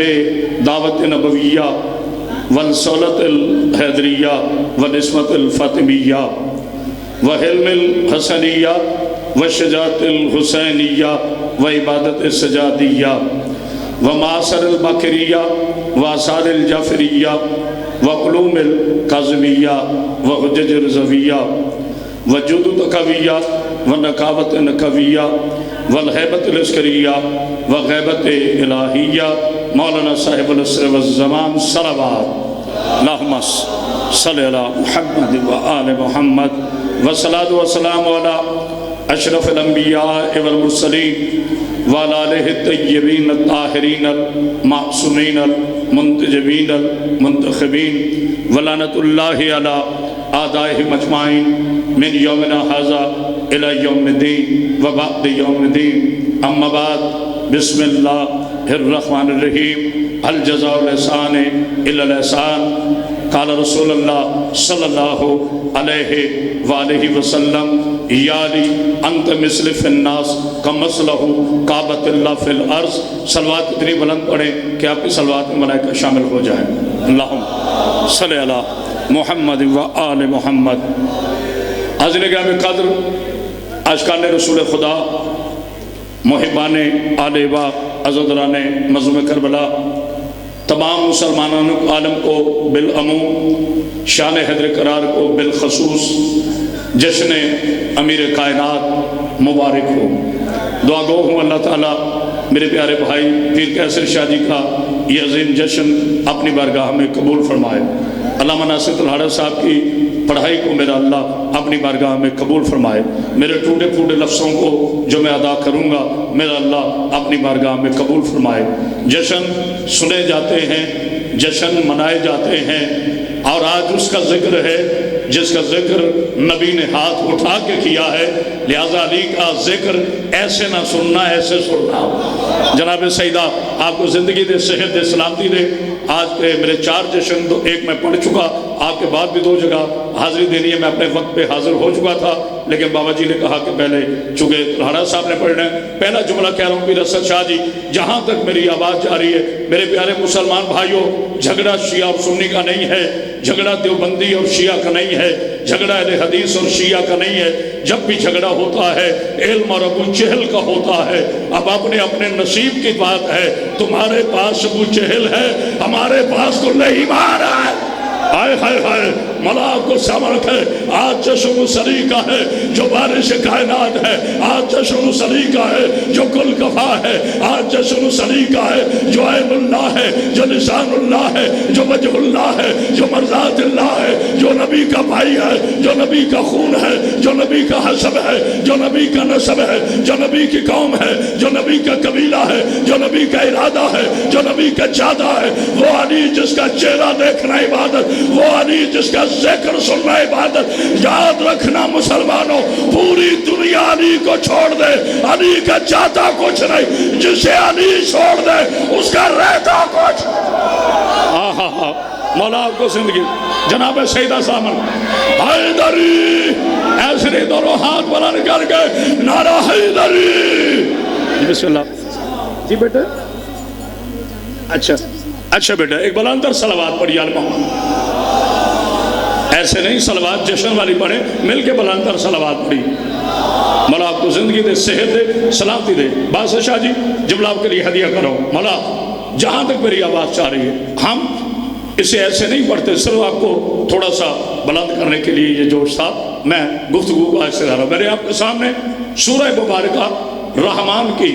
صاحب دعوت نبویہ والصولت الحیدریہ ونسمت الفاطمیہ وحلم الحسنیہ وشجاعت الحسینیہ وعبادت السجادیہ ومعاصر البکریہ وآثار الجعفریہ وعلوم الکاظمیہ وحجج الرضویہ وجود تقویہ ونقاوت نقویہ والحیبت العسکریہ وغیبت الہیہ مولانا صاحب العصر والزمان صلوات اللہم صلی علی محمد وآل محمد والصلاة والسلام علی اشرف الانبیاء والمرسلین وعلی آلہ الطیبین الطاہرین المعصومین المنتجبین المنتخبین ولعنت اللہ علی اعدائہم اجمعین من یومنا ھذا الی یوم الدین وبعد یوم الدین اما بعد بسم اللہ الرحمن الرحیم الجزاء الاحسان الا الاحسان قال رسول اللہ صلی اللہ علیہ وآلہ وسلم یا لی انت مثل فی الناس کمثلہ کعبۃ اللہ فی الارض. صلوات اتنی بلند پڑھیں کہ آپ کی صلوات میں ملائکہ شامل ہو جائیں. اللہم صلی علی محمد و آل محمد. حاضرین گرامی قدر، عاشقان رسول خدا، محبان آل با، عزیزان مظلوم کربلا، تمام مسلمانوں عالم کو بالعموم، شان حیدر قرار کو بالخصوص جشن امیر کائنات مبارک ہو. دعا گو ہوں اللہ تعالیٰ میرے پیارے بھائی پیر کیسر شاہ جی کا یہ عظیم جشن اپنی بارگاہ میں قبول فرمائے. علامہ ناصر طلحہ صاحب کی پڑھائی کو میرا اللہ اپنی بارگاہ میں قبول فرمائے. میرے ٹوٹے پھوٹے لفظوں کو جو میں ادا کروں گا میرا اللہ اپنی بارگاہ میں قبول فرمائے. جشن سنے جاتے ہیں، جشن منائے جاتے ہیں، اور آج اس کا ذکر ہے جس کا ذکر نبی نے ہاتھ اٹھا کے کیا ہے. لہذا علی کا ذکر ایسے نہ سننا، ایسے سننا. جناب سیدہ آپ کو زندگی دے، صحت دے، سلامتی دے. آج کے میرے 4 جشن، ایک میں پڑھ چکا، آپ کے بعد بھی 2 جگہ حاضری دینی ہے. میں اپنے وقت پہ حاضر ہو چکا تھا، لیکن بابا جی نے کہا کہ پہلے چونکہ طلحہ صاحب نے پڑھنا ہے. پہلا جملہ کہہ رہا ہوں پیر اسد شاہ جی، جہاں تک میری آواز جا رہی ہے میرے پیارے مسلمان بھائیوں، جھگڑا شیعہ اور سنی کا نہیں ہے، جھگڑا دیوبندی اور شیعہ کا نہیں ہے، جھگڑا اہل حدیث اور شیعہ کا نہیں ہے. جب بھی جھگڑا ہوتا ہے علم اور ابو جہل کا ہوتا ہے. اب اپنے اپنے نصیب کی بات ہے. تمہارے پاس ابو جہل ہے، ہمارے پاس کل ایمان ہے. ہائے ہائے ہائے، ملاک کو سامرک ہے. آج جشن سری کا ہے جو بارش کائنات ہے، آج جشن سری کا ہے جو کل کفا ہے، آج جشن سری کا ہے جو عین اللہ ہے، جو لسان اللہ ہے، جو وجہ اللہ ہے، جو مرضات اللہ ہے، جو نبی کا بھائی ہے، جو نبی کا خون ہے، جو نبی کا حسب ہے، جو نبی کا نسب ہے، جو نبی کی قوم ہے، جو نبی کا قبیلہ ہے، جو نبی کا ارادہ ہے، جو نبی کا جادہ ہے. وہ علی جس کا چہرہ دیکھنا عبادت، وہ علی جس کا ذکر سننا عبادت. یاد رکھنا مسلمانوں، پوری دنیا علی کو چھوڑ دے، علی کا چاہتا کچھ نہیں. جسے علی چھوڑ دے اس کا رہتا کچھ. مولا آپ کو زندگی. جناب سیدہ سامن حیدری ایسے دونوں ہاتھ بلند کر کے نعرہ حیدری. بسم اللہ جی بیٹے. اچھا بیٹا ایک بلندر صلوات پڑھی آل محمد. ایسے نہیں صلوات جشن والی پڑھیں، مل کے بلندر صلوات پڑھی. مولا آپ کو زندگی دے، صحت دے، سلامتی دے. بادشاہ شاہ جی جب آپ کے لیے ہدیہ کرو. مولا جہاں تک میری آواز چاہ رہی ہے ہم اسے ایسے نہیں پڑھتے، صرف آپ کو تھوڑا سا بلند کرنے کے لیے یہ جوش تھا. میں گفتگو کو ایسے رہا ہوں. میرے آپ کے سامنے سورہ مبارکہ رحمان کی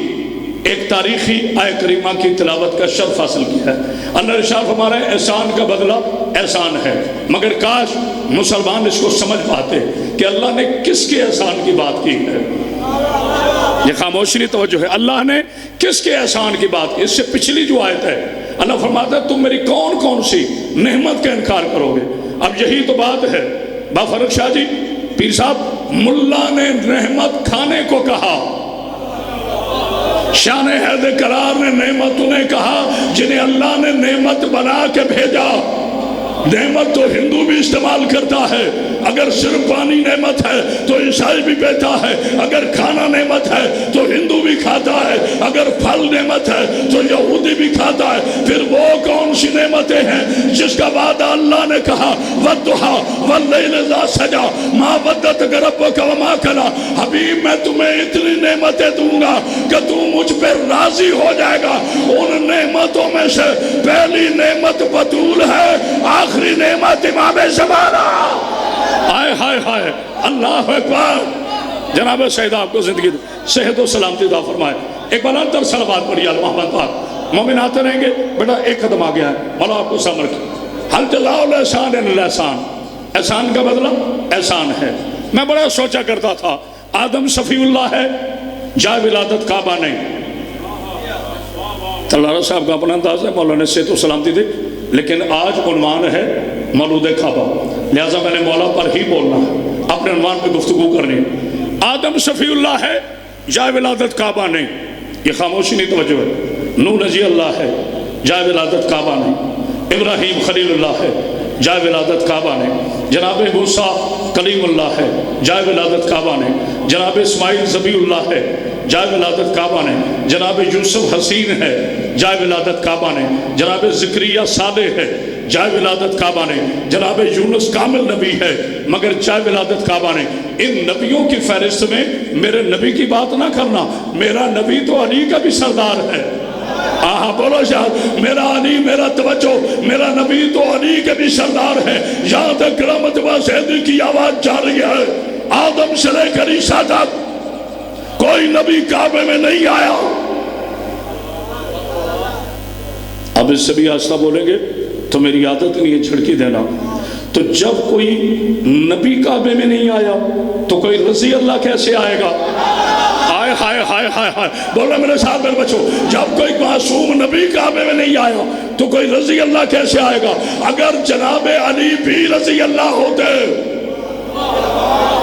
ایک تاریخی آیہ کریمہ کی تلاوت کا شرف حاصل کیا ہے. اللہ ارشاد ہمارا احسان کا بدلہ احسان ہے. مگر کاش مسلمان اس کو سمجھ پاتے کہ اللہ نے کس کے احسان کی بات کی ہے. یہ خاموشی توجہ ہے. اللہ نے کس کے احسان کی بات کی. اس سے پچھلی جو آیت ہے اللہ فرماتا ہے تم میری کون کون سی نعمت کا انکار کرو گے. اب یہی تو بات ہے. بافرق شاہ جی پیر صاحب، ملا نے رحمت کھانے کو کہا، شان حیدر قرار نے نعمت انہیں کہا جنہیں اللہ نے نعمت بنا کے بھیجا. نعمت تو ہندو بھی استعمال کرتا ہے. اگر صرف پانی نعمت ہے تو عیسائی بھی پیتا ہے. اگر کھانا نعمت ہے تو ہندو بھی کھاتا ہے. اگر پھل نعمت ہے تو یہودی بھی کھاتا ہے. پھر کون سی نعمتیں ہیں جس کا وعدہ اللہ نے کہا وَالضُّحَىٰ وَاللَّيْلِ إِذَا سَجَىٰ مَا وَدَّعَكَ رَبُّكَ وَمَا قَلَىٰ حبیب میں تمہیں اتنی نعمتیں دوں گا کہ تو مجھ پہ راضی ہو جائے گا. ان نعمتوں میں سے پہلی نعمت بطول ہے, آخری نعمت امام زمانہ. ہائے ہائے ہائے اللہ اکبر. جناب سید آپ کو زندگی صحت و سلامتی عطا فرمائے. ایک بار انتر صلوات پڑھیے محمد پاک. مومن آتے رہیں گے. بیٹا ایک قدم آ گیا ہے, مولا آپ کو سمجھ کی. حل جزاء الاحسان الا الاحسان, احسان کا بدلہ احسان ہے. میں بڑا سوچا کرتا تھا آدم صفی اللہ ہے, جائے ولادت کعبہ نہیں. تلارہ صاحب کا اپنا انداز ہے, مولا نے صحت و سلامتی دی, لیکن آج عنوان ہے مولود کعبہ, لہذا میں نے مولا پر ہی بولنا ہے, اپنے عنوان پہ گفتگو کرنی ہے. آدم صفی اللہ ہے, جائے ولادت کعبہ نہیں. یہ خاموشی نہیں توجہ ہے. نوح نجی اللہ ہے, جائے ولادت کعبہ نہیں. ابراہیم خلیل اللہ ہے, جائے ولادت کعبہ نہیں. جناب موسیٰ کلیم اللہ ہے, جائے ولادت کعبہ نہیں. جناب اسماعیل ذبیح اللہ ہے, جائے ولادت کعبہ نہیں. جناب یوسف حسین ہے, جائے ولادت کعبہ نہیں. جناب زکریا صالح ہے, جائے ولادت کعبہ نہیں. جناب یونس کامل نبی ہے مگر جائے ولادت کعبہ نہیں. ان نبیوں کی فہرست میں میرے نبی کی بات نہ کرنا. میرا نبی تو علی کا بھی سردار ہے. آہا بولو شاہد, میرا علی, میرا توجہ, میرا نبی تو علی کے بھی سردار ہے. یہاں تک کرامت و سیدی کی آواز جا رہی ہے, آدم سے لے کر عیسیٰ تک کوئی نبی کعبے میں نہیں آیا. اب اس سے بھی آہستہ بولیں گے تو میری عادت نہیں ہے جھڑکی دینا. تو جب کوئی نبی کعبے میں نہیں آیا تو کوئی رضی اللہ کیسے آئے گا؟ ہائے ہائے ہائے ہائے ہائے, بولو میرے ساتھ میرے بچوں, جب کوئی معصوم نبی کعبے میں نہیں آیا تو کوئی رضی اللہ کیسے آئے گا؟ اگر جناب علی بھی رضی اللہ ہوتے,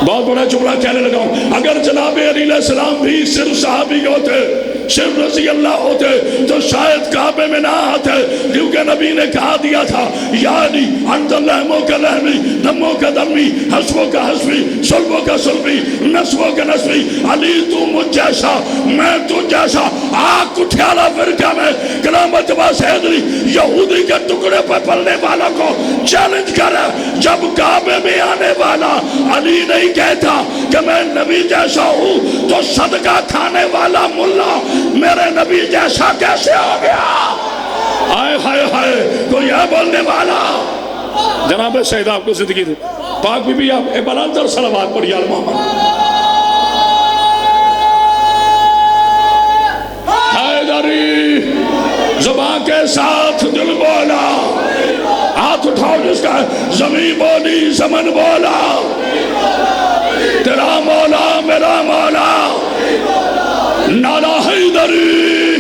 بہت بڑا جملہ کہنے لگا ہوں, اگر جناب علی علیہ السلام بھی صرف صحابی ہوتے, صرف رضی اللہ ہوتے تو شاید کعبے میں نہ آتے, کیونکہ نبی نے کہا دیا تھا یا علی انت لحموں کا لحمی دموں کا دمی حسبوں کا حسبی صلبوں کا صلبی نسبوں کا نسبی. علی تو مجھ جیسا میں تجھ جیسا. آگ کٹھیالا فرقہ میں کرامت باس حیدری یہودی کے ٹکڑے پر پلنے والا کو چیلنج کرے. جب کعبے میں آنے والا علی نہیں کہتا کہ میں نبی جیسا ہوں تو صدقہ کھانے والا ملا میرے نبی جیسا کیسے ہو گیا؟ ہائے ہائے ہائے, کوئی ہے بولنے والا؟ جناب سید آپ کو زندگی دے. پاک بی بی آپ بلندر صلوات پڑھیے محمد. حیدری زبان کے ساتھ دل بولا, ہاتھ اٹھاؤ جس کا زمین بولی زمن بولا, تیرا مولا میرا مولا نانا حیدری.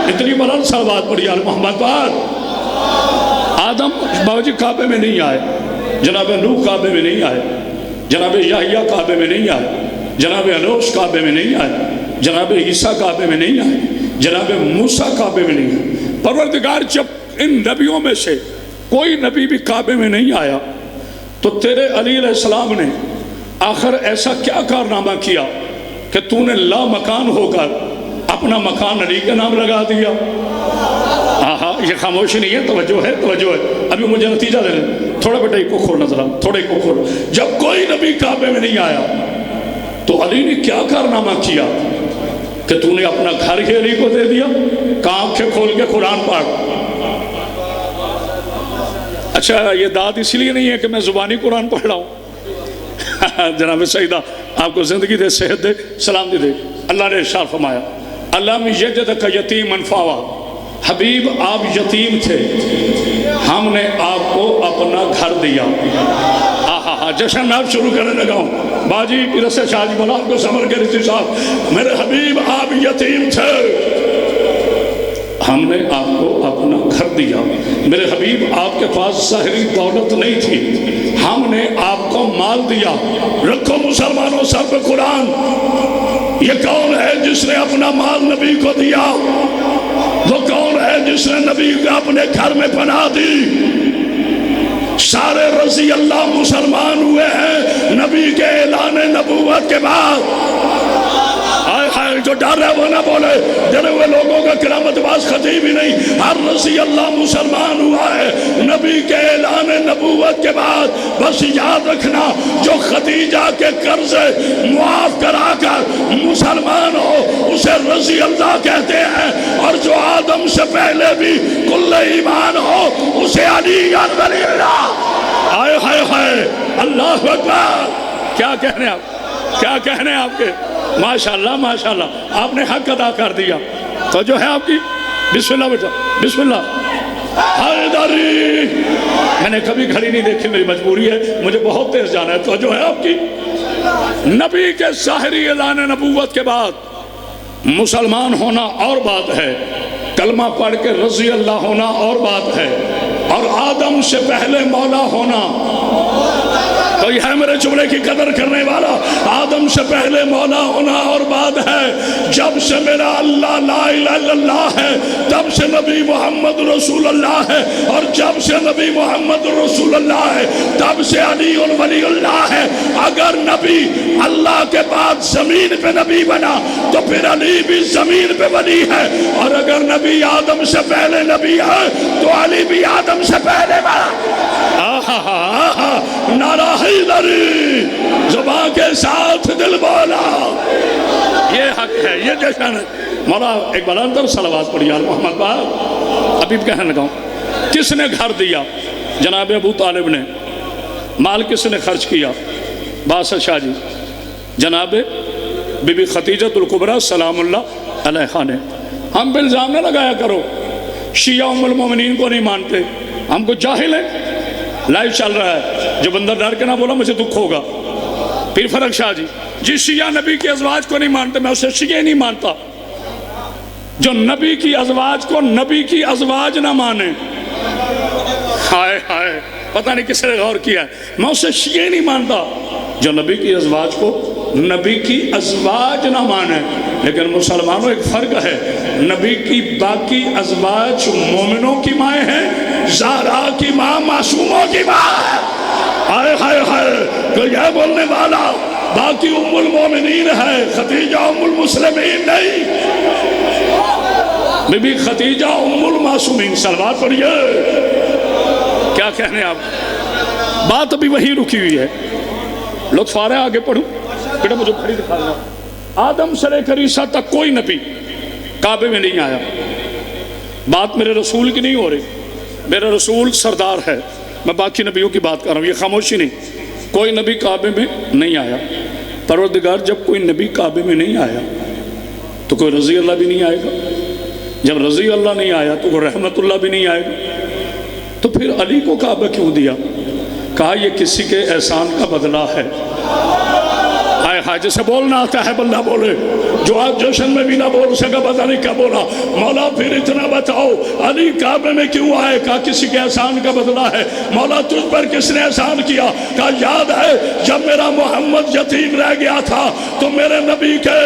اتنی بلند صلوات پڑھی آل محمد پر. آدم باوجی کعبے میں نہیں آئے, جناب نوح کعبے میں نہیں آئے, جناب یحییٰ کعبے میں نہیں آئے, جناب انوش کعبے میں نہیں آئے, جناب عیسیٰ کعبے میں نہیں آئے, جناب موسیٰ کعبے میں نہیں آئے. پروردگار جب ان نبیوں میں سے کوئی نبی بھی کعبے میں نہیں آیا تو تیرے علی علیہ السلام نے آخر ایسا کیا کارنامہ کیا کہ تو نے لا مکان ہو کر اپنا مکان علی کے نام لگا دیا؟ آہا, یہ خاموشی نہیں ہے, توجہ ہے, توجہ ہے. ابھی مجھے نتیجہ دے لیں, تھوڑا بیٹا ایک کو کھولنا ذرا, تھوڑا ایک کو کھولنا. جب کوئی نبی کعبے میں نہیں آیا تو علی نے کیا کارنامہ کیا کہ تو نے اپنا گھر ہی علی کو دے دیا؟ کام کے کھول کے قرآن پاک. اچھا, یہ داد اس لیے نہیں ہے کہ میں زبانی قرآن پڑھ رہا ہوں. جناب سیدہ آپ کو زندگی دے, صحت دے, سلام دے. اللہ نے ارشاد فرمایا علم یجدک یتیما فآویٰ, حبیب آپ یتیم تھے, ہم نے آپ کو اپنا گھر دیا. آہا, جشن میں آپ شروع کرنے لگا ہوں. باجی پیرس شاہ جی مولا آپ کو سمر کے رسی صاحب, میرے حبیب آپ یتیم تھے, ہم نے آپ کو اپنا گھر دیا. میرے حبیب آپ کے پاس ظاہری دولت نہیں تھی, ہم نے آپ کو مال دیا. رکھو مسلمانوں سر پہ قرآن. یہ کون ہے جس نے اپنا مال نبی کو دیا؟ وہ کون ہے جس نے نبی کو اپنے گھر میں پناہ دی؟ سارے رضی اللہ مسلمان ہوئے ہیں نبی کے اعلان نبوت کے بعد. آئے ہائے جو ڈر ہے وہ نہ بولے، ڈرے ہوئے لوگوں کا قیامت باز خطیب ہی نہیں، ہر رضی اللہ مسلمان ہوا ہے۔ نبی کے اعلان نبوت کے بعد بس یاد رکھنا، جو خدیجہ کے قرض معاف کرا کر مسلمان ہو اسے رضی اللہ کہتے ہیں، اور جو آدم سے پہلے بھی کل ایمان ہو اسے علی ولی اللہ۔ آئے ہائے ہائے، اللہ اکبر! کیا کہنے آپ، کیا کہنے آپ کے؟ ماشاءاللہ ماشاءاللہ، آپ نے حق ادا کر دیا۔ تو جو ہے آپ کی، بسم اللہ بیٹا، بسم اللہ۔ حیدری، میں نے کبھی گھڑی نہیں دیکھی، میری مجبوری ہے، مجھے بہت تیز جانا ہے۔ تو جو ہے آپ کی، نبی کے ظاہری اعلان نبوت کے بعد مسلمان ہونا اور بات ہے، کلمہ پڑھ کے رضی اللہ ہونا اور بات ہے، اور آدم سے پہلے مولا ہونا۔ تو یہ ہے میرے جملے کی قدر کرنے والا، آدم سے پہلے مولا ہونا اور بات ہے۔ جب سے میرا اللہ لا الہ الا اللہ ہے تب سے نبی محمد رسول اللہ ہے، اور جب سے نبی محمد رسول اللہ ہے تب سے علی ولی اللہ ہے۔ اگر نبی اللہ کے بعد زمین پہ نبی بنا تو پھر علی بھی زمین پہ ولی ہے، اور اگر نبی آدم سے پہلے نبی ہے تو علی بھی آدم سے پہلے بنا۔ نعرہ حیدری، زبان کے ساتھ دل بولا، یہ حق ہے، یہ جشن ہے۔ مولا ایک بلندر صلوات پڑھی، یار محمد باپ ابھی کہنے لگا ہوں، کس نے گھر دیا؟ جناب ابو طالب نے۔ مال کس نے خرچ کیا؟ باسط شاہ جی۔ جناب بی بی خدیجۃ الکبریٰ سلام اللہ علیہا نے۔ ہم بالزام نہ لگایا کرو شیعہ ام المومنین کو نہیں مانتے، ہم کو جاہل ہیں۔ لائیو چل رہا ہے، جو بندہ ڈر کے نہ بولا مجھے دکھ ہوگا۔ پیر فرق شاہ جی، جس شیعہ نبی کی ازواج کو نہیں مانتے میں اسے شیعہ نہیں مانتا۔ جو نبی کی ازواج کو نبی کی ازواج نہ مانے، ہائے ہائے، پتہ نہیں کس نے غور کیا ہے، میں اسے شیعہ نہیں مانتا۔ جو نبی کی ازواج کو نبی کی ازواج نہ مانے، لیکن مسلمانوں ایک فرق ہے، نبی کی باقی ازواج مومنوں کی مائیں ہیں، زہرا کی ماں معصوموں کی ماں ہے۔ ہائے ہائے ہائے، تو یہ بولنے والا باقی ام المومنین ہے، خدیجہ ام المسلمین نہیں، بی بی خدیجہ ام المعصومین۔ صلوات پڑھیے، کیا کہنے آپ؟ بات ابھی وہی رکی ہوئی ہے، لطف آ رہا ہے، آگے پڑھوں بیٹا، مجھے گھڑی دکھا رہا۔ آدم سے لے کر عیسیٰ تک کوئی نبی کعبے میں نہیں آیا۔ بات میرے رسول کی نہیں ہو رہی، میرا رسول سردار ہے، میں باقی نبیوں کی بات کر رہا ہوں، یہ خاموشی نہیں۔ کوئی نبی کعبے میں نہیں آیا۔ پروردگار جب کوئی نبی کعبے میں نہیں آیا تو کوئی رضی اللہ بھی نہیں آئے گا، جب رضی اللہ نہیں آیا تو کوئی رحمت اللہ بھی نہیں آئے گا۔ تو پھر علی کو کعبہ کیوں دیا؟ کہا یہ کسی کے احسان کا بدلہ ہے۔ جسے بولنا آتا ہے بندہ بولے، جو آج جشن میں بھی نہ بول سکا پتہ نہیں کیا بولا۔ مولا پھر اتنا بتاؤ علی کعبے میں کیوں آئے؟ کہا کسی کے احسان کا بدلہ ہے۔ مولا تجھ پر کس نے احسان کیا؟ کہا یاد ہے جب میرا محمد یتیم رہ گیا تھا تو میرے نبی کے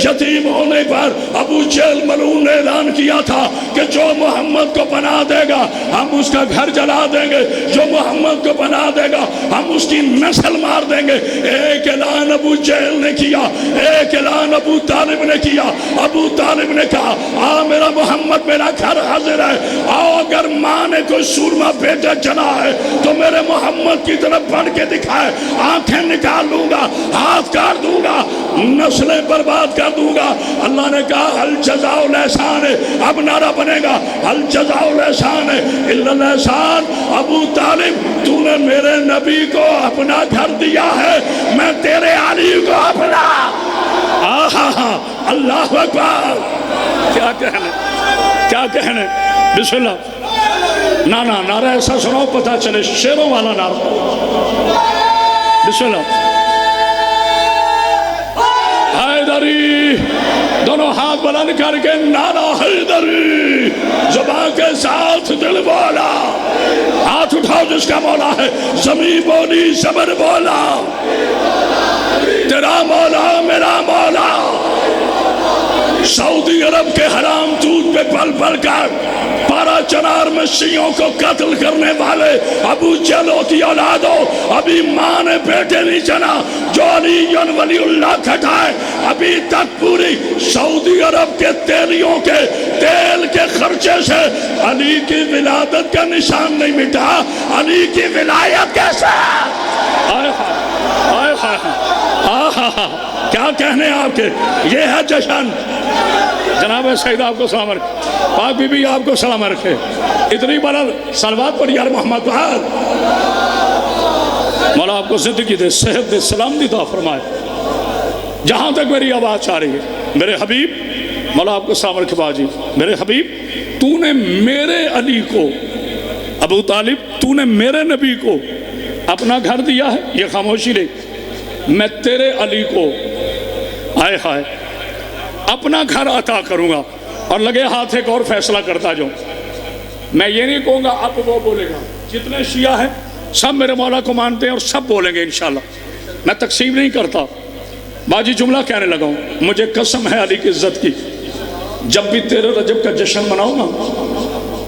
یتیم ہونے پر ابو جہل ملعون نے اعلان کیا تھا کہ جو محمد کو پناہ دے گا ہم اس کا گھر جلا دیں گے، جو محمد کو پناہ دے گا ہم اس کی نسل مار دیں گے۔ ایک اعلان ابو جہل نے کیا، ایک اعلان ابو طالب نے کیا۔ ابو طالب نے کہا آ میرا محمد میرا گھر حاضر ہے، آؤ اگر ماں نے کوئی سورما بیٹا چنا ہے تو میرے محمد کی طرف بڑھ کے دکھائے، آنکھیں نکال لوں گا، ہاتھ کاٹ دوں گا، نسلیں برباد کر دوں گا۔ اللہ نے کہا الجزاء الاحسان، اب نعرہ بنے گا الجزاء الاحسان الا الاحسان۔ ابو طالب تو نے میرے نبی کو اپنا گھر دیا ہے، میں تیرے علی کو اپنا۔ اللہ اکبر، کیا کہنے، کیا کہنے، بسم اللہ۔ نانا نعرہ ایسا سناؤ پتہ چلے، شیروں والا نعرہ، بسم اللہ۔ حیدری، دونوں ہاتھ بلند کر کے نعرہ حیدری، زبان کے ساتھ دل بولا، ہاتھ اٹھاؤ جس کا مولا ہے، زمین بولی صبر بولا، تیرا مولا میرا مولا، سعودی عرب کے حرام دودھ پہ پل پل کر پارا چنار میں شیعوں کو قتل کرنے والے ابو جہلوں کی اولادوں، ابھی ماں نے بیٹے نہیں جنا جو علی ولی اللہ کھٹائے، ابھی تک پوری سعودی عرب کے تیلیوں کے تیل کے خرچے سے علی کی ولادت کا نشان نہیں مٹا، علی کی ولایت کیسے؟ کیا کہنے آپ کے، یہ ہے جشن۔ جناب سید آپ کو سلام رکھے، پاک بی بی آپ کو سلام رکھے، اتنی بلند صلوات پڑھی یار محمد بہار۔ مولا آپ کو زندگی دے، صحت دے، سلام دی دعا فرمائے۔ جہاں تک میری آواز آ رہی ہے میرے حبیب، مولا آپ کو سلام رکھے باجی، میرے حبیب تو نے میرے علی کو، ابو طالب تو نے میرے نبی کو اپنا گھر دیا ہے، یہ خاموشی رہی، میں تیرے علی کو آئے ہائے اپنا گھر عطا کروں گا۔ اور لگے ہاتھ ایک اور فیصلہ کرتا جاؤں، میں یہ نہیں کہوں گا اب وہ بولے گا، جتنے شیعہ ہیں سب میرے مولا کو مانتے ہیں اور سب بولیں گے انشاءاللہ، میں تقسیم نہیں کرتا۔ باجی جملہ کہنے لگا ہوں، مجھے قسم ہے علی کی عزت کی، جب بھی تیرے رجب کا جشن مناؤں نا،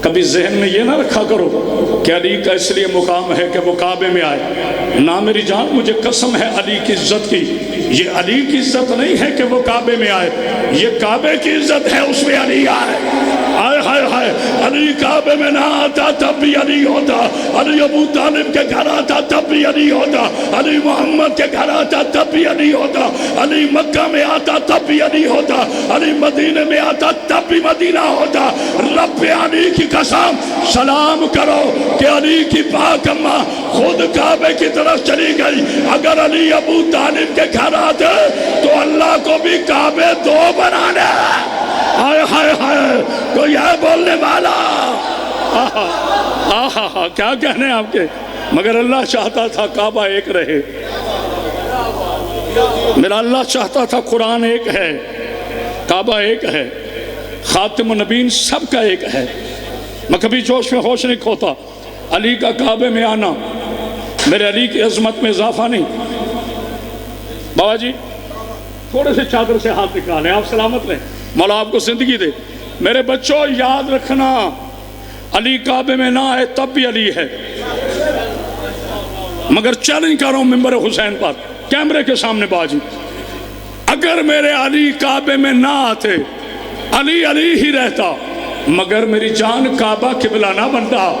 کبھی ذہن میں یہ نہ رکھا کرو کہ علی کا اس لیے مقام ہے کہ وہ کعبے میں آئے، نہ میری جان، مجھے قسم ہے علی کی عزت کی، یہ علی کی عزت نہیں ہے کہ وہ کعبے میں آئے، یہ کعبے کی عزت ہے اس میں علی آئے۔ آئے ہائے ہائے، علی کعبے میں نہ آتا تب بھی علی ہوتا، علی ابو طالب کے گھر آتا تب بھی علی ہوتا، علی محمد کے گھر آتا تب بھی علی ہوتا، علی مکہ میں آتا تب بھی علی ہوتا، علی مدینے میں آتا تب بھی مدینہ ہوتا۔ رب علی کی قسم سلام کرو کہ علی کی پاک اماں خود کعبے کی طرف چلی گئی، اگر علی ابو طالب کے گھر آتے تو اللہ کو بھی کعبے دو بنانے۔ ہائے ہائے ہائے، کوئی ہے بولنے والا؟ کیا کہنے آپ کے، مگر اللہ چاہتا تھا کعبہ ایک رہے، میرا اللہ چاہتا تھا قرآن ایک ہے، کعبہ ایک ہے، خاتم النبیین سب کا ایک ہے۔ میں کبھی جوش میں ہوش نہیں کھوتا، علی کا کعبے میں آنا میرے علی کی عظمت میں اضافہ نہیں۔ بابا جی تھوڑے سے چادر سے ہاتھ نکالیں، آپ سلامت رہیں، مولا آپ کو زندگی دے۔ میرے بچوں یاد رکھنا، علی کعبے میں نہ آئے تب بھی علی ہے، مگر چیلنج کر رہا ہوں ممبر حسین پر کیمرے کے سامنے باجی، اگر میرے علی کعبے میں نہ آتے علی علی ہی رہتا، مگر میری جان کعبہ قبلہ نہ بنتا۔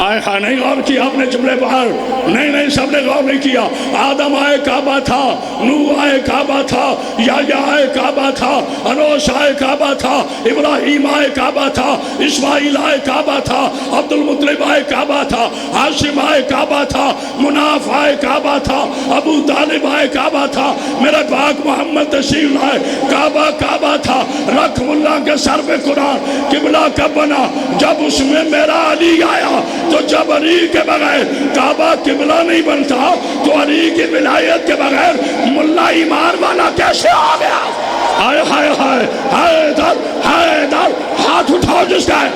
آئے ہاں، نہیں غور کیا آپ نے جملے باہر، نہیں سب نے غور نہیں کیا۔ آدم آئے کعبہ تھا، نوح آئے کعبہ تھا، یحییٰ آئے کعبہ تھا، انوش آئے کعبہ تھا، ابراہیم آئے کعبہ تھا، اسماعیل آئے کعبہ تھا، عبد المطلب آئے کعبہ تھا، ہاشم آئے کعبہ تھا، مناف آئے کعبہ تھا، ابو طالب آئے کعبہ تھا، میرے پاک محمد تشریف لائے کعبہ کعبہ تھا۔ رقم اللہ کے سر پہ قرآن قبلہ کب بنا؟ جب اس میں میرا علی آیا۔ تو جب علی کے بغیر کعبہ قبلہ نہیں بنتا تو علی کی ولایت کے بغیر ملا ایمان والا کیسے آ گیا؟ ہائے ہائے ہائے، حیدر حیدر، ہاتھ اٹھاؤ جس کا ہے،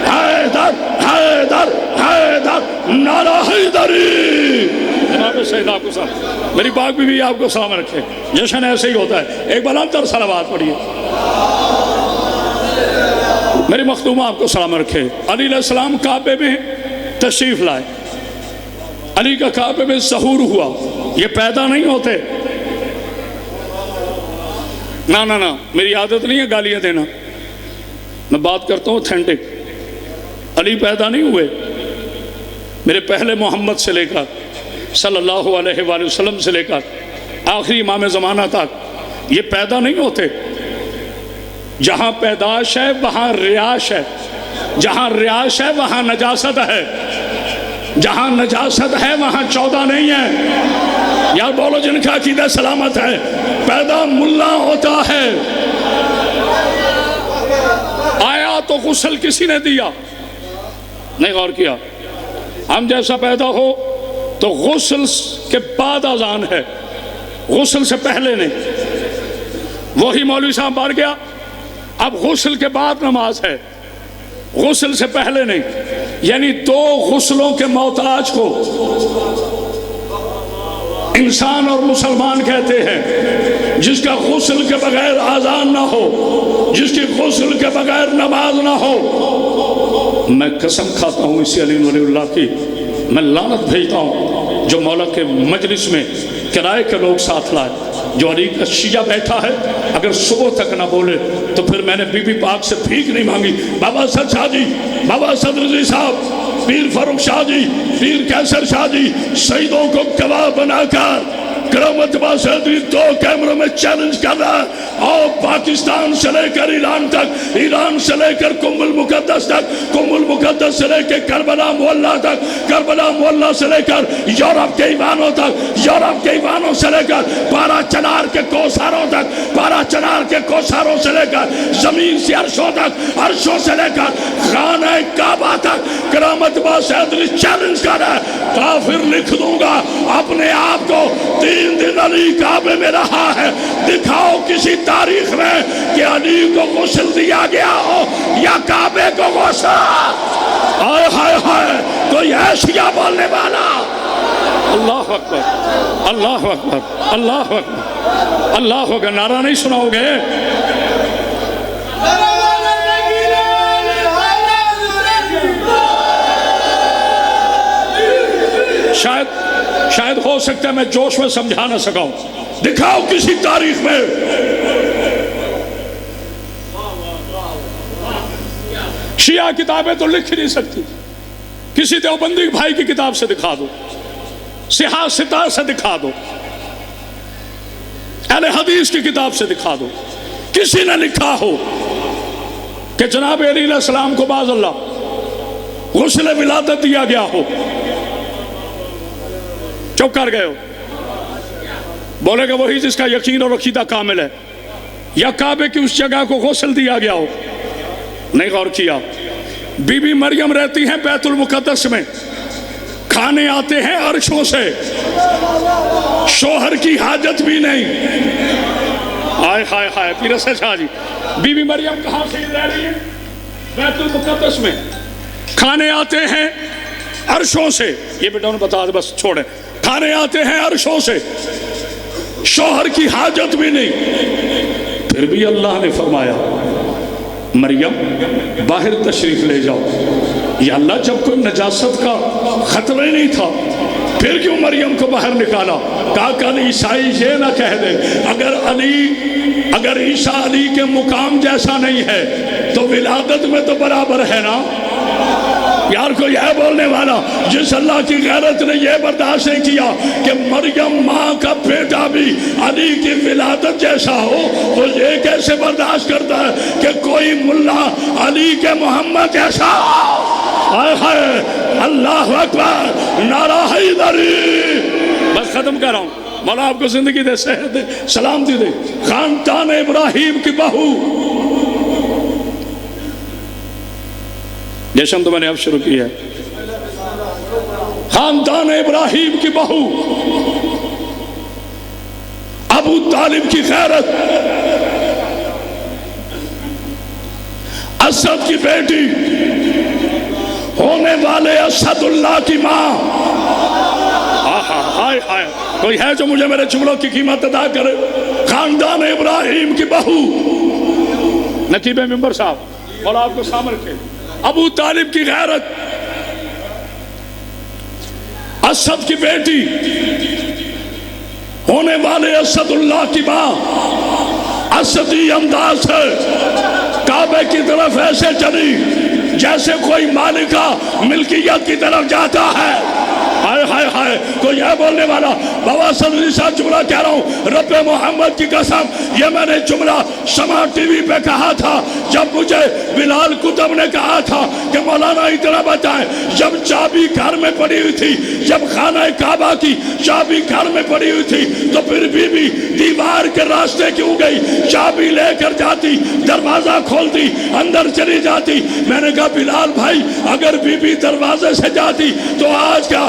حیدر حیدر حیدر، نعرہ حیدری۔ جناب سید آپ کو سلام، میری پاک بی بی آپ کو سلام رکھے، جشن ایسے ہی ہوتا ہے۔ ایک بلند تر صلوات پڑھیے، میری مخدومہ آپ کو سلام رکھے۔ علی علیہ السلام کعبے میں تشریف لائے، علی کا کعبے میں ظہور ہوا، یہ پیدا نہیں ہوتے، نہ میری عادت نہیں ہے گالیاں دینا، میں بات کرتا ہوں اوتھینٹک۔ علی پیدا نہیں ہوئے، میرے پہلے محمد سے لے کر صلی اللہ علیہ وآلہ وسلم سے لے کر آخری امام زمانہ تک یہ پیدا نہیں ہوتے۔ جہاں پیدائش ہے وہاں ریاش ہے، جہاں ریاش ہے وہاں نجاست ہے، جہاں نجاست ہے وہاں 14 نہیں ہے۔ یار بولو جن کا عقیدہ سلامت ہے، پیدا ملا ہوتا ہے۔ آیا تو غسل کسی نے دیا، نہیں غور کیا؟ ہم جیسا پیدا ہو تو غسل کے بعد اذان ہے، غسل سے پہلے نہیں۔ وہی مولوی صاحب بار گیا، اب غسل کے بعد نماز ہے، غسل سے پہلے نہیں، یعنی 2 غسلوں کے محتاج کو انسان اور مسلمان کہتے ہیں جس کا غسل کے بغیر اذان نہ ہو، جس کی غسل کے بغیر نماز نہ ہو، میں قسم کھاتا ہوں اسی علی ولی اللہ کی، میں لعنت بھیجتا ہوں جو مولا کے مجلس میں کرائے کے لوگ ساتھ لائے، جو علی کا شیعہ بیٹھا ہے، اگر صبح تک نہ بولے تو پھر میں نے بی بی پاک سے بھیک نہیں مانگی۔ بابا اسد شاہ جی، بابا اسد رضی صاحب، پیر فاروق شاہ جی، پیر کیسر شاہ جی، شہیدوں کو گواہ بنا کر کرامت باسدری 2 کیمروں میں چیلنج کر رہا ہے، اور پاکستان سے لے کر ایران تک، ایران سے لے کر کم المقدس تک، کم المقدس سے لے کے کربلا معلیٰ تک، کربلا معلیٰ سے لے کر یورپ کے ایوانوں تک، یورپ کے ایوانوں سے لے کر پارا چنار کے کوساروں تک، پارا چنار کے کوساروں سے لے کر زمین سے عرشوں تک، عرشوں سے لے کر خانہ کعبہ تک کرامت باسدری چیلنج کر رہا ہے، کافر لکھ دوں گا اپنے آپ کو 3 دن علی کعبے میں رہا ہے، دکھاؤ کسی تاریخ میں کہ علی کو غسل دیا گیا ہو یا کعبے کو غسل۔ آئے ہائے ہائے، کوئی ہے شیعہ بولنے والا؟ اللہ اکبر، اللہ اکبر، اللہ اکبر، اللہ اکبر، نعرہ نہیں سناؤ گے؟ شاید ہو سکتا ہے میں جوش میں سمجھا نہ سکاؤں، دکھاؤ کسی تاریخ میں۔ شیعہ کتابیں تو لکھ نہیں سکتی، کسی دیوبندی بھائی کی کتاب سے دکھا دو، سیاہ ستار سے دکھا دو، اہل حدیث کی کتاب سے دکھا دو، کسی نے لکھا ہو کہ جناب علی علیہ السلام کو باذ اللہ غسل ولادت دیا گیا ہو؟ چپ کر گئے ہو، بولے گا وہی جس کا یقین اور عقیدہ کامل ہے، یا کعبے کی اس جگہ کو غسل دیا گیا ہو؟ نہیں غور کیا۔ بی بی مریم رہتی ہیں بیت المقدس میں، کھانے آتے ہیں عرشوں سے، شوہر کی حاجت بھی نہیں۔ آئے ہائے ہائے، پیر اسد شاہ جی، بی بی مریم کہاں سے رہ رہی ہے؟ بیت المقدس میں، کھانے آتے ہیں عرشوں سے، یہ بیٹا انہوں بتا دے، بس چھوڑیں، کھانے آتے ہیں عرشوں سے، شوہر کی حاجت بھی نہیں، پھر بھی اللہ نے فرمایا مریم باہر تشریف لے جاؤ۔ یا اللہ جب کوئی نجاست کا خطرہ نہیں تھا پھر کیوں مریم کو باہر نکالا؟ کہا کہ عیسائی یہ نہ کہہ دے اگر عیسیٰ علی کے مقام جیسا نہیں ہے تو ولادت میں تو برابر ہے نا۔ یار کوئی ہے بولنے والا؟ جس اللہ کی غیرت نے یہ برداشت نہیں کیا کہ مریم ماں کا بیٹا بھی علی کی ولادت جیسا ہو، تو یہ کیسے برداشت کرتا ہے کہ کوئی ملا علی کے محمد جیسا ہو؟ ہائے ہائے، اللہ اکبر، نعرہ حیدری۔ بس ختم کر رہا ہوں، مولا آپ کو زندگی دے، صحت دے، سلامتی دے۔ خاندان ابراہیم کی بہو، جشن تو میں نے اب شروع کی ہے، خاندان ابراہیم کی بہو، ابو طالب کی غیرت، اسد کی بیٹی، ہونے والے اسد اللہ کی ماں۔ ہائے ہائے، کوئی ہے جو مجھے میرے جملوں کی قیمت ادا کرے؟ خاندان ابراہیم کی بہو، نقیب ممبر صاحب، مولا آپ کو سامنے رکھے، ابو طالب کی غیرت، اسد کی بیٹی، ہونے والے اسد اللہ کی ماں، اسدی انداز ہے، کعبے کی طرف ایسے چلی جیسے کوئی مالکہ ملکیت کی طرف جاتا ہے۔ ہائے ہائے ہائے، کوئی ہے بولنے والا؟ بابا اسد علی صاحب جملہ کہہ رہا ہوں، رب محمد کی قسم، یہ میں نے جملہ سما ٹی وی پہ کہا تھا جب مجھے بلال کتب نے کہا تھا کہ مولانا اتنا بتائیں، جب چابی گھر میں پڑی ہوئی تھی، جب خانہ کعبہ کی چابی گھر میں پڑی ہوئی تھی، تو پھر بی بی دیوار کے راستے کیوں گئی؟ چابی لے کر جاتی، دروازہ کھولتی، اندر چلی جاتی۔ میں نے کہا بلال بھائی، اگر بی بی دروازے سے جاتی تو آج کا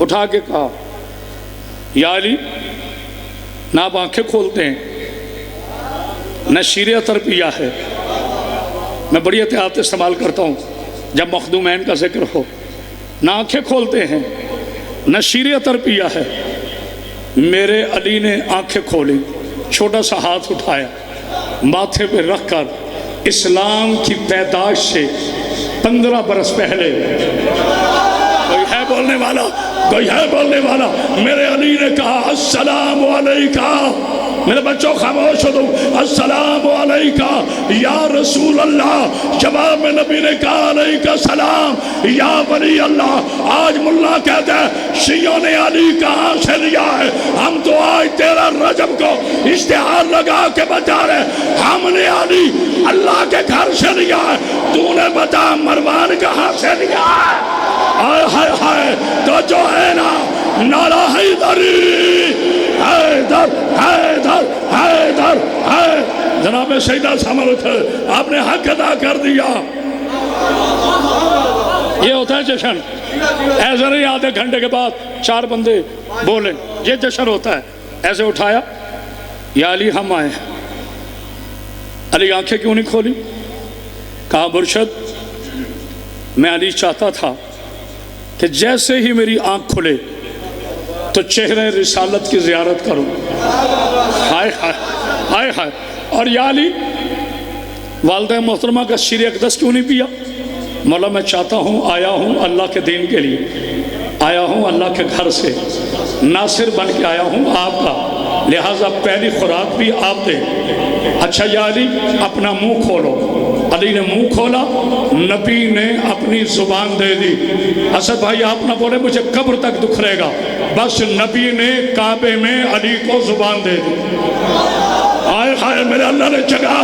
اٹھا کے کہا یا علی نہ آپ آنکھیں کھولتے ہیں نہ شیر عطر پیا ہے. میں بڑی احتیاط استعمال کرتا ہوں جب مخدومین کا ذکر ہو. نہ آنکھیں کھولتے ہیں نہ شیر عطر پیا ہے. میرے علی نے آنکھیں کھولی, چھوٹا سا ہاتھ اٹھایا, ماتھے پہ رکھ کر اسلام کی پیدائش سے 15 برس پہلے کوئی ہے بولنے والا, کوئی ہے بولنے والا, میرے علی نے کہا السلام علیکہ. میرے بچوں خاموش ہو دو. السلام علیکہ یا رسول اللہ. جواب میں نبی نے کہا علیکہ السلام یا ولی اللہ. آج ملا کہتے ہیں شیعوں نے علی کہاں سے لیا ہے. ہم تو آج 13 رجب کو اشتہار لگا کے بتا رہے ہم نے علی اللہ کے گھر سے لیا ہے. تو نے بتا مروان کہاں سے لیا ہے. آئے ہائے ہائے تو جو ہے نا نعرہ حیدری حیدر حیدر حیدر حیدر. جناب سیدہ سامر آپ نے حق ادا کر دیا. یہ ہوتا ہے جشن. ایسے نہیں آدھے گھنٹے کے بعد 4 بندے بولیں, یہ جشن ہوتا ہے. ایسے اٹھایا یا علی ہم آئے. علی آنکھیں کیوں نہیں کھولی؟ کہا مرشد میں علی چاہتا تھا کہ جیسے ہی میری آنکھ کھلے تو چہرے رسالت کی زیارت کروں. ہائے ہائے ہائے ہائے. اور یا علی والدہ محترمہ کا شیر اقدس کیوں نہیں پیا؟ مولا میں چاہتا ہوں, آیا ہوں اللہ کے دین کے لیے, آیا ہوں اللہ کے گھر سے, ناصر بن کے آیا ہوں آپ کا, لہٰذا پہلی خوراک بھی آپ دیں. اچھا یا علی اپنا منہ کھولو. علی نے منہ کھولا, نبی نے اپنی زبان دے دی. اسد بھائی آپ نہ بولے مجھے قبر تک دکھ رہے گا. بس نبی نے کعبے میں علی کو زبان دے دی. آئے ہائے میرے اللہ نے جگہ,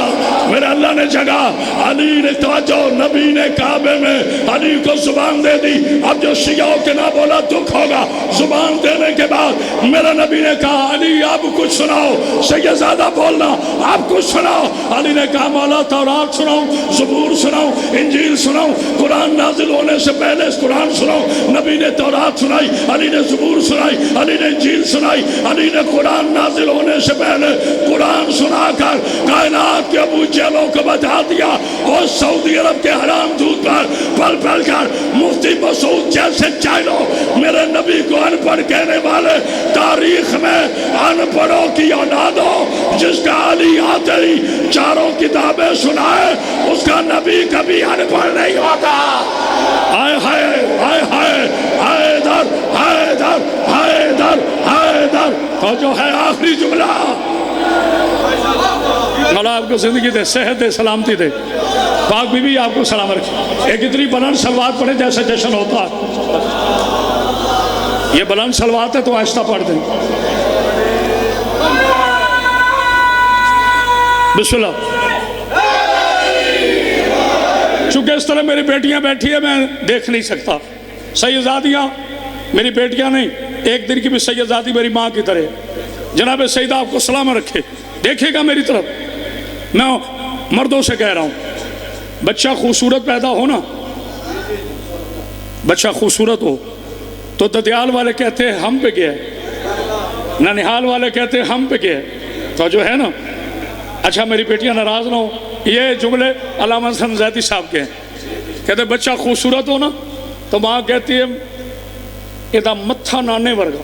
میرے اللہ نے جگہ. علی نے توجہ, نبی نے کعبے میں علی کو زبان دے دی. اب جو شیعوں کے نہ بولا دکھ ہوگا. زبان دینے کے بعد میرا نبی نے کہا علی آپ کچھ سناؤ. سید زیادہ بولنا, آپ کچھ سناؤ. علی نے کہا مولا تورات سناؤ, زبور سناؤ, انجیل سناؤ. قرآن نازل ہونے سے پہلے قرآن سناؤ. نبی نے تورات سنائی, علی نے زبور سنائی, علی نے انجیل سنائی. علی نے قرآن نازل ہونے سے پہلے قرآن سنا کر کائنات کے ابو جہلوں کو بتا دیا. اور سعودی عرب کے حرام دودھ پر پل پل کر مفتی مسعود جیسے چائلو میرے نبی کو ان پڑھ کہنے والے تاریخ میں ان پڑھوں کی اولاد ہو. جس کا علی آتے ہی 4 کتابیں سنائے اس کا نبی کبھی ان پڑھ نہیں ہوتا. آئے ہائے آئے ہائے حیدر حیدر حیدر حیدر. تو جو ہے آخری جملہ, مولا آپ کو زندگی دے, صحت دے, سلامتی دے. پاک بی بی آپ کو سلام رکھے. ایک اتنی بلند صلوات پڑھے جیسے جشن ہوتا ہے. یہ بلند صلوات ہے تو آہستہ پڑھ دیں. بسم اللہ. چونکہ اس طرح میری بیٹیاں بیٹھی ہیں میں دیکھ نہیں سکتا. سیدزادیاں میری بیٹیاں نہیں, ایک دن کی بھی سیدزادی میری ماں کی طرح. جناب سیدہ آپ کو سلام رکھے. دیکھے گا میری طرف. میں مردوں سے کہہ رہا ہوں, بچہ خوبصورت پیدا ہو نا, بچہ خوبصورت ہو تو ددیال والے کہتے ہیں ہم پہ گیا, ننہال والے کہتے ہیں ہم پہ گیا. تو جو ہے نا, اچھا میری بیٹیاں ناراض نہ ہو, یہ جملے علامہ حسن زیدی صاحب کے ہیں. کہتے بچہ خوبصورت ہو نا تو ماں کہتی ہے ایدہ متھا نانے ورگا,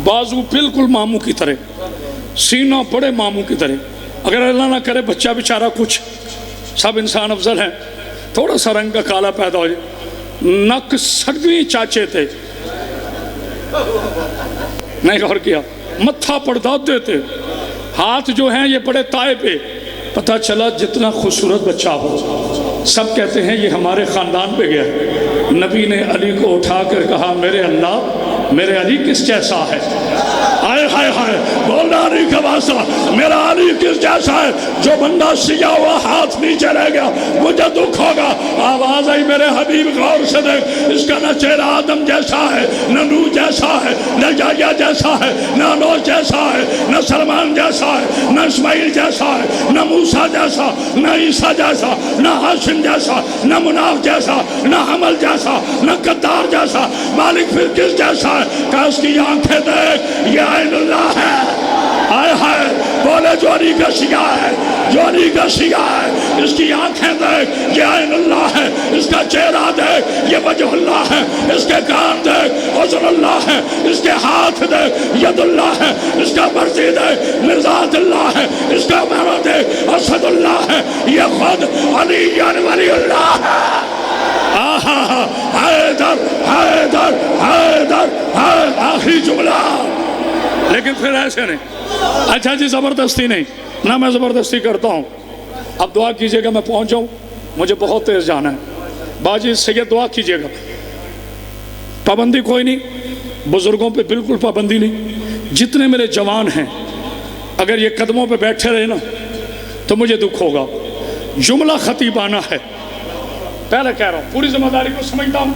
بازو بالکل ماموں کی طرح, سینہ بڑے ماموں کی طرح. اگر اللہ نہ کرے بچہ بیچارہ کچھ, سب انسان افضل ہیں, تھوڑا سا رنگ کا کالا پیدا ہو جائے, نک سگویں چاچے تھے, نہیں غور کیا, متھا پردادے تھے, ہاتھ جو ہیں یہ بڑے تائے پہ. پتہ چلا جتنا خوبصورت بچہ ہو سب کہتے ہیں یہ ہمارے خاندان پہ گیا. نبی نے علی کو اٹھا کر کہا میرے اللہ میرے علی کس جیسا ہے؟ آئے ہائے ہائے بولنا علی کا واسطہ, میرا علی کس جیسا ہے؟ جو بندہ سیاہ ہوا ہاتھ نیچے رہ گیا مجھے دکھ ہوگا. آواز آئی میرے حبیب غور سے دیکھ, اس کا نہ چہرہ آدم جیسا ہے, نہ نوح جیسا ہے, نہ یحییٰ جیسا ہے, نہ نوح جیسا ہے, نہ سلمان جیسا ہے, نہ اسماعیل جیسا ہے, نہ موسیٰ جیسا, نہ عیسیٰ جیسا, نہ حاشا ہاشم جیسا، نہ مناف جیسا، نہ حمل جیسا، نہ قدار جیسا، مالک پھر کس جیسا ہے؟ کہ اس کی آنکھیں دیکھ، یہ عین اللہ ہے۔ آئے ہائے، بولے جو علی کا شیعہ ہے، جو علی کا شیعہ ہے، اس کی آنکھیں دیکھ، یہ عین اللہ ہے۔ اس کا چہرہ دیکھ، یہ وجہ اللہ ہے۔ اس کے کان دیکھ، عذر اللہ ہے۔ اس کے ہاتھ دیکھ، ید اللہ ہے۔ اس کا مرضی دیکھ، مرضات اللہ ہے۔ اس کا معنی دیکھ، اسد اللہ ہے۔ یہ خود علی ولی اللہ ہے۔ حیدر حیدر حیدر حیدر، آخری جملہ۔ لیکن پھر ایسے نہیں، اچھا جی زبردستی نہیں، نہ میں زبردستی کرتا ہوں۔ اب دعا کیجئے گا میں پہنچ جاؤں، مجھے بہت تیز جانا ہے۔ باجی سید دعا کیجئے گا، پابندی کوئی نہیں، بزرگوں پہ بالکل پابندی نہیں۔ جتنے میرے جوان ہیں اگر یہ قدموں پہ بیٹھے رہے نا تو مجھے دکھ ہوگا۔ جملہ خطیبانہ ہے، پہلے کہہ رہا ہوں، پوری ذمہ داری کو سمجھتا ہوں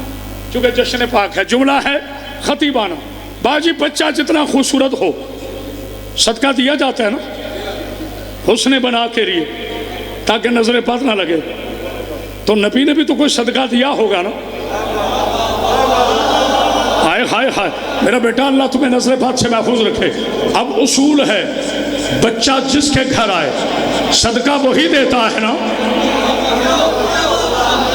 چونکہ جشن پاک ہے۔ جملہ ہے خطیبانہ۔ باجی بچہ جتنا خوبصورت ہو صدقہ دیا جاتا ہے نا حسن بنا کے لیے، تاکہ نظر بد نہ لگے، تو نبی نے بھی تو کوئی صدقہ دیا ہوگا نا۔ ہائے ہائے ہائے، میرا بیٹا اللہ تمہیں نظر بد سے محفوظ رکھے۔ اب اصول ہے بچہ جس کے گھر آئے صدقہ وہی دیتا ہے نا۔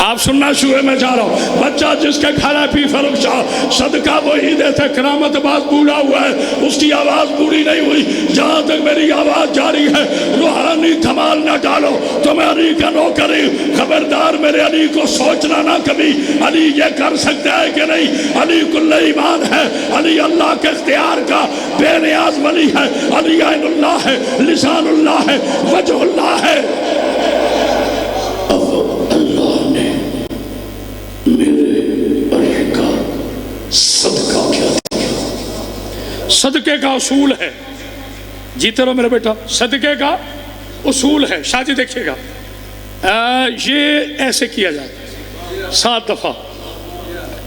آپ سننا شروع میں جا رہا ہوں، بچہ جس کے گھر ہے پی فرق شاہ صدقہ وہی دیتے۔ کرامت باز بوڑھا ہوا ہے، اس کی آواز بوڑھی نہیں ہوئی، جہاں تک میری آواز جاری ہے روحانی کمال نہ ڈالو تو میں علی کا نوکری۔ خبردار میرے علی کو سوچنا نہ کبھی علی یہ کر سکتا ہے کہ نہیں۔ علی کل ایمان ہے، علی اللہ کے اختیار کا بے نیاز ولی ہے، علی عین اللہ ہے، لسان اللہ ہے، وجہ اللہ ہے۔ صدقے کا اصول ہے، جیتے رہو میرے بیٹا، صدقے کا اصول ہے۔ شاہ جی دیکھیے گا، یہ ایسے کیا جائے 7 دفعہ،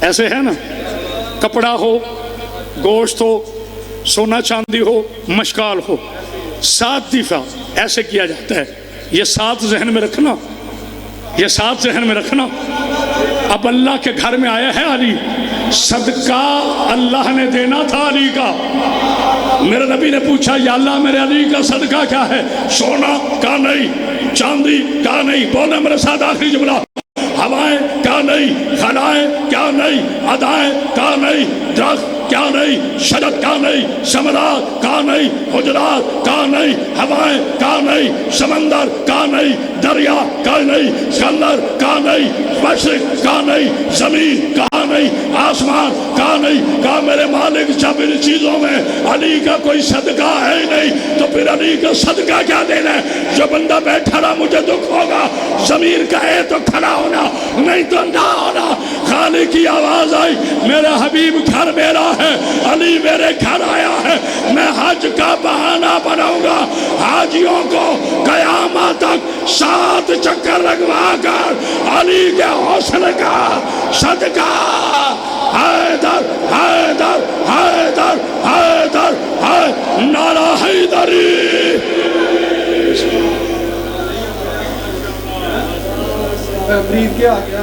ایسے ہے نا، کپڑا ہو، گوشت ہو، سونا چاندی ہو، مشکال ہو، 7 دفعہ ایسے کیا جاتا ہے۔ یہ 7 ذہن میں رکھنا، یہ 7 ذہن میں رکھنا۔ اب اللہ کے گھر میں آیا ہے علی، صدقہ اللہ نے دینا تھا علی کا۔ میرے نبی نے پوچھا یا اللہ میرے علی کا صدقہ کیا ہے؟ سونا کا نہیں، چاندی کا نہیں، بولنا میرے ساتھ آخری جملہ، ہوائیں کا نہیں، خلائیں کیا نہیں، ادائیں کا نہیں، درخت کیا نہیں، شجر کا نہیں، ثمرات کا نہیں، حجرات کا نہیں، ہوائیں کا نہیں، سمندر کا نہیں، دریا کا نہیں، سمندر کا نہیں، مشرق کا نہیں، زمین کا نہیں، آسمان کا نہیں۔ کہا میرے مالک جب ان چیزوں میں علی کا کوئی صدقہ ہے ہی نہیں تو پھر علی کا صدقہ کیا دینا ہے؟ جو بندہ بیٹھا رہا مجھے دکھ ہوگا، ضمیر کا ہے تو کھڑا ہونا، نہیں تو نہ ہونا۔ خالق کی آواز آئی، میرا حبیب گھر میرا ہے، علی میرے گھر آیا ہے، میں حج کا بہانہ بناؤں گا، حاجیوں کو قیامت تک 7 چکر لگوا کر علی کے حسن کا صدقہ۔ حیدر حیدر حیدر حیدر حیدر، نعرہ حیدری۔ امرید کیا آ گیا؟